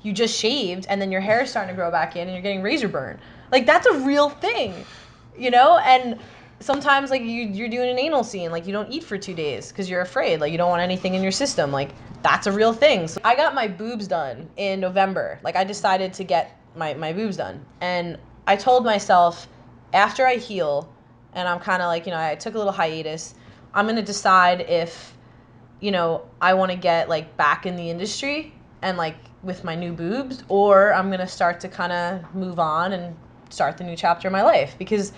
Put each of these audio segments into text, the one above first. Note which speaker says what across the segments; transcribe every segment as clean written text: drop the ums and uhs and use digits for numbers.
Speaker 1: you just shaved and then your hair is starting to grow back in and you're getting razor burn. Like, that's a real thing, you know? And sometimes, like, you're doing an anal scene, like, you don't eat for 2 days because you're afraid, like, you don't want anything in your system. Like, that's a real thing. So I got my boobs done in November. Like, I decided to get my boobs done. And I told myself, after I heal, and I'm kind of like, you know, I took a little hiatus, I'm going to decide if, you know, I want to get, like, back in the industry and, like, with my new boobs, or I'm going to start to kind of move on and start the new chapter of my life. Because,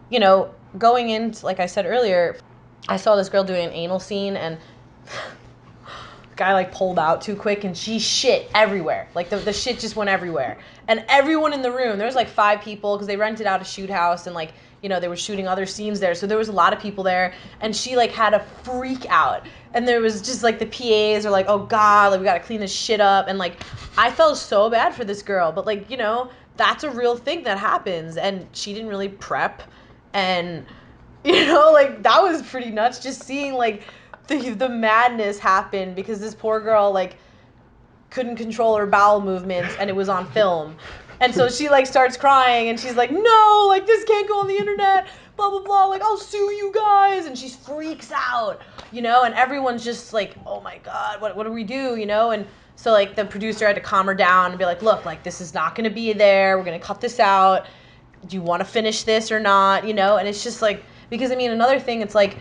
Speaker 1: you know, going into, like I said earlier, I saw this girl doing an anal scene, and the guy, like, pulled out too quick, and she shit everywhere. Like, the shit just went everywhere. And everyone in the room, there was, like, 5 people, because they rented out a shoot house, and, like, you know, they were shooting other scenes there, so there was a lot of people there, and she, like, had a freak out. And there was just, like, the PAs are like, oh, God, like, we gotta clean this shit up. And, like, I felt so bad for this girl, but, like, you know, that's a real thing that happens, and she didn't really prep. And, you know, like, that was pretty nuts, just seeing, like, the madness happen, because this poor girl, like, couldn't control her bowel movements, and it was on film. And so she, like, starts crying, and she's like, no, like, this can't go on the internet, blah, blah, blah, like, I'll sue you guys. And she freaks out, you know, and everyone's just like, oh my God, what do we do, you know? And so, like, the producer had to calm her down and be like, look, like, this is not going to be there. We're going to cut this out. Do you want to finish this or not, you know? And it's just, like, because, I mean, another thing, it's like,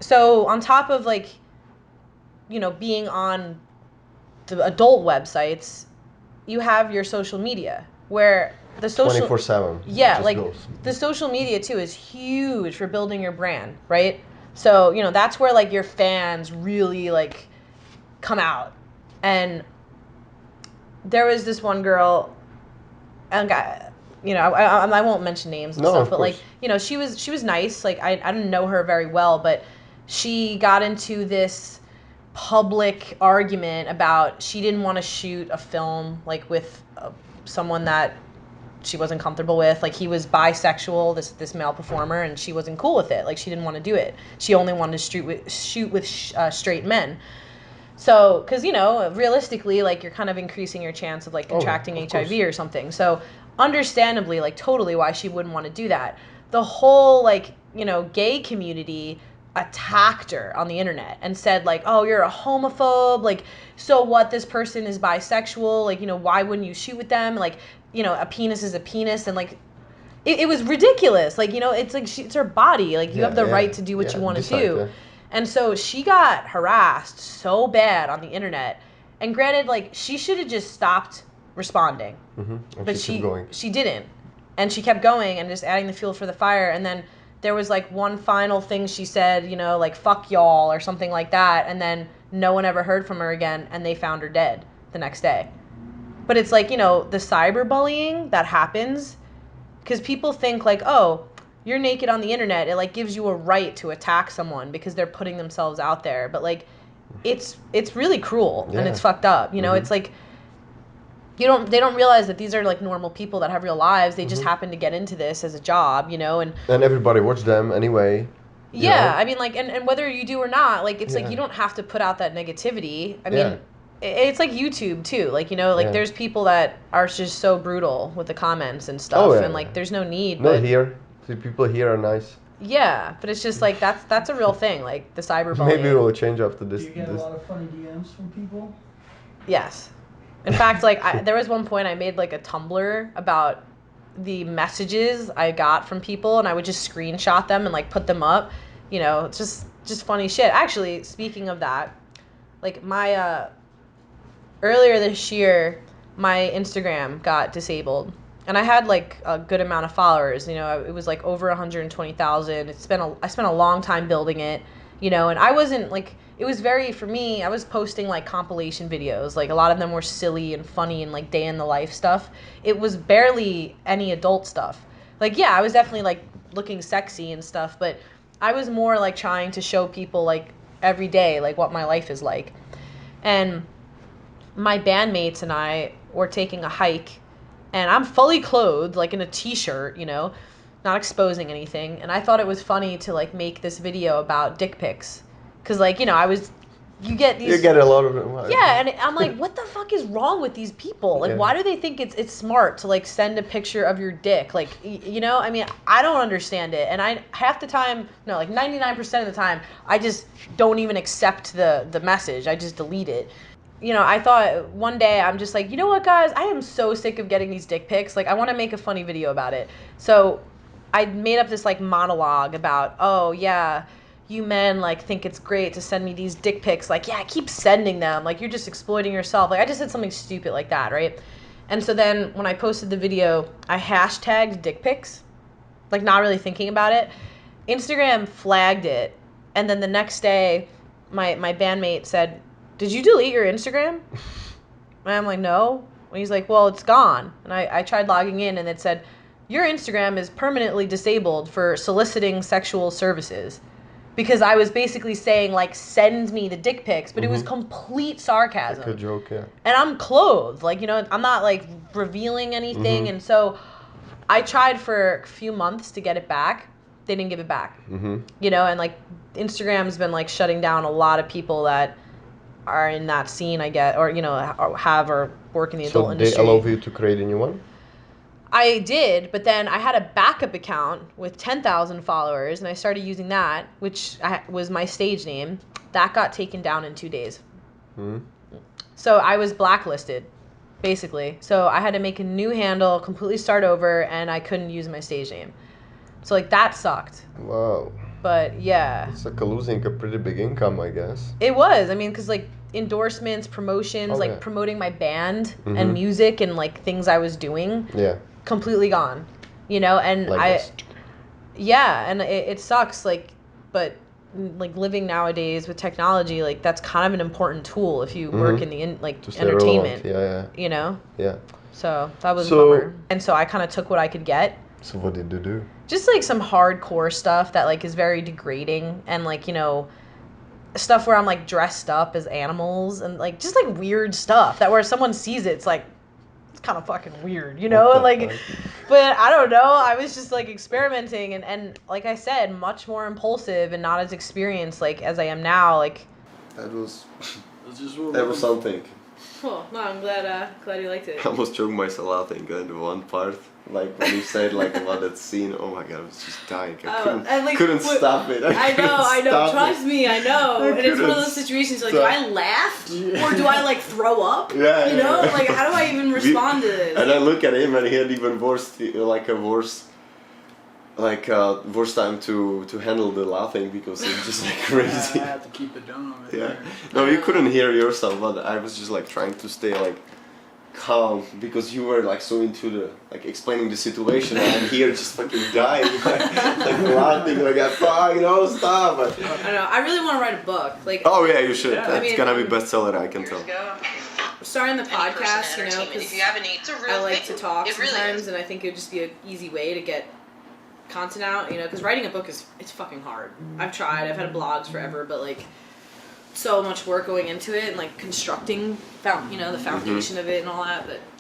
Speaker 1: so on top of, like, you know, being on the adult websites, you have your social media, where the social
Speaker 2: 24/7.
Speaker 1: Yeah, like the social media too is huge for building your brand, right? So, you know, that's where, like, your fans really, like, come out. And there was this one girl, and you know, I won't mention names and stuff, but, like, you know, she was nice. Like, I didn't know her very well, but she got into this public argument about she didn't want to shoot a film, like, with someone that she wasn't comfortable with. Like, he was bisexual, this male performer, and she wasn't cool with it. Like, she didn't want to do it. She only wanted to shoot with straight men. So, because, you know, realistically, like, you're kind of increasing your chance of, like, contracting HIV or something. So, understandably, like, totally why she wouldn't want to do that. The whole, like, you know, gay community attacked her on the internet and said, like, oh, you're a homophobe, like, so what, this person is bisexual, like, you know, why wouldn't you shoot with them, like, you know, a penis is a penis. And, like, it was ridiculous. Like, you know, it's like, it's her body, like, you have the right to do what you want to do. And so she got harassed so bad on the internet, and granted, like, she should have just stopped responding. But she didn't, and she kept going and just adding the fuel for the fire. And then there was, like, one final thing she said, you know, like, fuck y'all or something like that, and then no one ever heard from her again, and they found her dead the next day. But it's like, you know, the cyberbullying that happens, because people think, like, oh, you're naked on the internet, it, like, gives you a right to attack someone because they're putting themselves out there. But, like, it's really cruel, and it's fucked up, you know. It's like, they don't realize that these are, like, normal people that have real lives. They just happen to get into this as a job, you know. And
Speaker 2: everybody watch them anyway.
Speaker 1: Yeah, I mean, like, and whether you do or not, like, it's like, you don't have to put out that negativity. I mean, it's like YouTube too, like, you know, like, there's people that are just so brutal with the comments and stuff, and, like, there's no need.
Speaker 2: Not here. The people here are nice.
Speaker 1: Yeah, but it's just like, that's a real thing, like, the cyberbullying.
Speaker 2: Maybe it will change after this.
Speaker 3: Do you get a lot of funny DMs from people?
Speaker 1: Yes. In fact, like, there was one point I made, like, a Tumblr about the messages I got from people, and I would just screenshot them and, like, put them up. You know, it's just funny shit. Actually, speaking of that, like, my earlier this year, my Instagram got disabled, and I had, like, a good amount of followers. You know, it was, like, over 120,000. I spent a long time building it, you know, and I wasn't, like, it was very, for me, I was posting, like, compilation videos. Like, a lot of them were silly and funny and, like, day in the life stuff. It was barely any adult stuff. Like, yeah, I was definitely, like, looking sexy and stuff, but I was more, like, trying to show people, like, every day, like, what my life is like. And my bandmates and I were taking a hike, and I'm fully clothed, like, in a t-shirt, you know, not exposing anything. And I thought it was funny to, like, make this video about dick pics. Because, like, you know, I was you get these.
Speaker 2: You get a lot of them.
Speaker 1: Yeah, and I'm like, what the fuck is wrong with these people? Like,
Speaker 2: Yeah.
Speaker 1: why do they think it's smart to like send a picture of your dick? Like, you know, I mean, I don't understand it, and I half the time, no, like 99% of the time, I just don't even accept the message. I just delete it. You know, I thought one day I'm just like, you know what, guys, I am so sick of getting these dick pics. Like, I want to make a funny video about it. So I made up this like monologue about, oh yeah, you men like think it's great to send me these dick pics. Like, yeah, keep sending them. Like, you're just exploiting yourself. Like, I just said something stupid like that, right? And so then when I posted the video, I hashtagged dick pics, like not really thinking about it. Instagram flagged it, and then the next day, my bandmate said, "Did you delete your Instagram?" And I'm like, "No." And he's like, "Well, it's gone." And I tried logging in, and it said, "Your Instagram is permanently disabled for soliciting sexual services." Because I was basically saying, like, send me the dick pics, but it was complete sarcasm.
Speaker 2: Like a joke, yeah.
Speaker 1: And I'm clothed. Like, you know, I'm not, like, revealing anything. And so I tried for a few months to get it back. They didn't give it back. You know, and, like, Instagram's been, like, shutting down a lot of people that are in that scene, I guess, or, you know, have or work in the adult industry.
Speaker 2: So they allow you to create a new one?
Speaker 1: I did, but then I had a backup account with 10,000 followers, and I started using that, which was my stage name. That got taken down in 2 days. So I was blacklisted, basically. So I had to make a new handle, completely start over, and I couldn't use my stage name. So, like, that sucked.
Speaker 2: Wow.
Speaker 1: But, yeah.
Speaker 2: It's like losing a pretty big income, I guess.
Speaker 1: It was. I mean, because, like, endorsements, promotions, like,
Speaker 2: yeah.
Speaker 1: promoting my band and music and, like, things I was doing.
Speaker 2: Yeah.
Speaker 1: Completely gone, you know, and
Speaker 2: Like
Speaker 1: and it sucks, like, but like living nowadays with technology, like that's kind of an important tool if you work in the entertainment, you know.
Speaker 2: Yeah.
Speaker 1: So that was a bummer. And so I kind of took what I could get.
Speaker 2: So what did you do?
Speaker 1: Just like some hardcore stuff that like is very degrading, and like, you know, stuff where I'm like dressed up as animals and like just like weird stuff that where someone sees it, it's like, kind of fucking weird, you know, like, but I don't know, I was just like experimenting, and like I said, much more impulsive and not as experienced like as I am now. Like,
Speaker 4: that was something.
Speaker 1: Cool. No, I'm glad you liked it.
Speaker 4: I almost choked myself laughing in one part. Like when you said like about that scene, oh my god, I was just dying. I couldn't stop it.
Speaker 1: I know. Trust me, I know. And it's one of those situations like, do I laugh or do I like throw up?
Speaker 4: Yeah.
Speaker 1: You know, like how do I even respond to this?
Speaker 4: And I look at him and he had even worse time to handle the laughing because it's just like crazy.
Speaker 3: I had to keep it down.
Speaker 4: Yeah. No, you couldn't hear yourself, but I was just like trying to stay like calm because you were like so into the like explaining the situation, and I'm here just fucking dying, like laughing, like fuck, you know, stop.
Speaker 1: I know. I really want to write a book. Like.
Speaker 4: Oh yeah, you should.
Speaker 3: Yeah.
Speaker 4: That's gonna be bestseller, I can tell.
Speaker 1: Starting the podcast, you know, because I like to talk sometimes, and I think it would just be an easy way to get content out, you know, because writing a book it's fucking hard. I've tried. I've had blogs forever, but like so much work going into it and like constructing, the foundation of it and all that. But